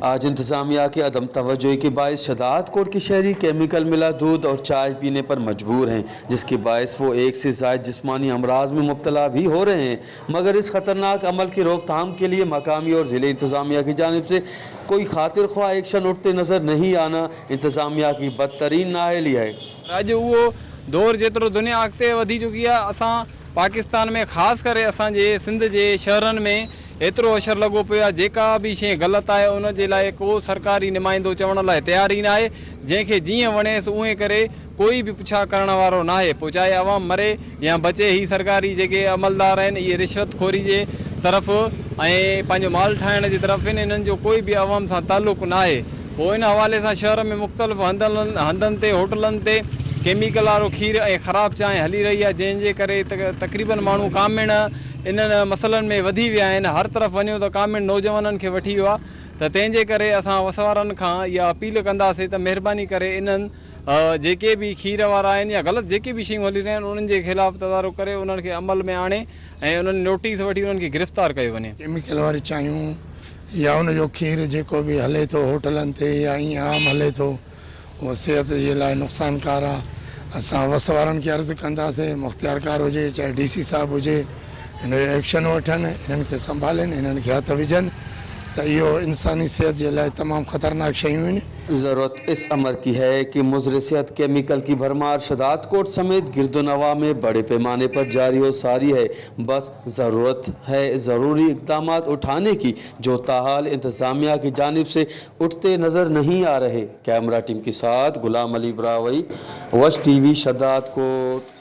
आज इंतज़ामिया के अदम तवज्जो के बायस शदादकोट के शहरी केमिकल मिला दूध और चाय पीने पर मजबूर हैं, जिसके बायस वो एक से ज़ायद जिस्मानी अमराज में मुब्तला भी हो रहे हैं। मगर इस ख़तरनाक अमल की रोकथाम के लिए मकामी और ज़िले इंतज़ामिया की जानिब से कोई खातिर ख्वाह एक्शन उठते नज़र नहीं आना इंतज़ामिया की बदतरीन नाअहली है। अॼु उहो दौर जेतिरो दुनिया अॻिते वधी चुकी आहे, असां पाकिस्तान में ख़ासि करे असांजे सिंध जे शहरनि में एतिरो असरु लॻो पियो आहे। जेका बि शइ ग़लति आहे उन जे लाइ को सरकारी नुमाइंदो चवण लाइ तयारु ई न आहे। जंहिंखे जीअं वणेसि उहे करे कोई बि पुछा करण वारो न आहे। पोइ चाहे आवाम मरे या बचे, ही सरकारी जेके अमलदार आहिनि इहे रिश्वतखोरी जे तरफ़ ऐं पंहिंजो माल ठाहिण जी तरफ़ आहिनि, इन्हनि जो कोई बि आवाम सां तालुक़ु न आहे। पोइ इन हवाले सां शहर में मुख़्तलिफ़ हंधनि ते होटलनि ते केमिकल वारो खीर ऐं ख़राबु चांहि हली रही आहे, जंहिंजे करे तक़रीबन माण्हू कामिण इन्हनि मसइलनि में वधी विया आहिनि। हर तरफ़ वञो त कामिण नौजवाननि खे वठी वियो आहे। त तंहिंजे करे असां वसवारनि खां इहा अपील कंदासीं त महिरबानी करे इन्हनि जेके बि खीर वारा आहिनि या ग़लति जेके बि शयूं हली रहियूं आहिनि उन्हनि जे ख़िलाफ़ु तदारुक करे उन्हनि खे अमल में आणे ऐं उन्हनि नोटिस वठी उन्हनि खे गिरफ़्तार कयो वञे। केमिकल वारी चांहियूं या उनजो खीर जेको बि हले थो होटलनि ते या ईअं आम हले थो, उहो सिहत जे लाइ नुक़सानकार आहे। असां वसवारनि खे अर्ज़ु कंदासीं, मुख़्तियारकार हुजे चाहे DC साहब हुजे, हिन जो एक्शन वठनि, हिननि खे संभालनि, हिननि खे हथु विझनि त इहो इंसानी सेहत जे लाइ तमामु ख़तरनाक शयूं आहिनि। ज़रूरत इस अमर की है कि मुज़र सेहत केमिकल की भरमार शदादकोट समेत गिरदोनवा में बड़े पैमाने पर जारी हो सारी है। बस ज़रूरत है ज़रूरी इक़दाम उठाने की, जो ताहाल इंतज़ामिया की जानिब से उठते नज़र नहीं आ रहे। कैमरा टीम के साथ गुलाम अली ब्रावई, वश TV शदादकोट।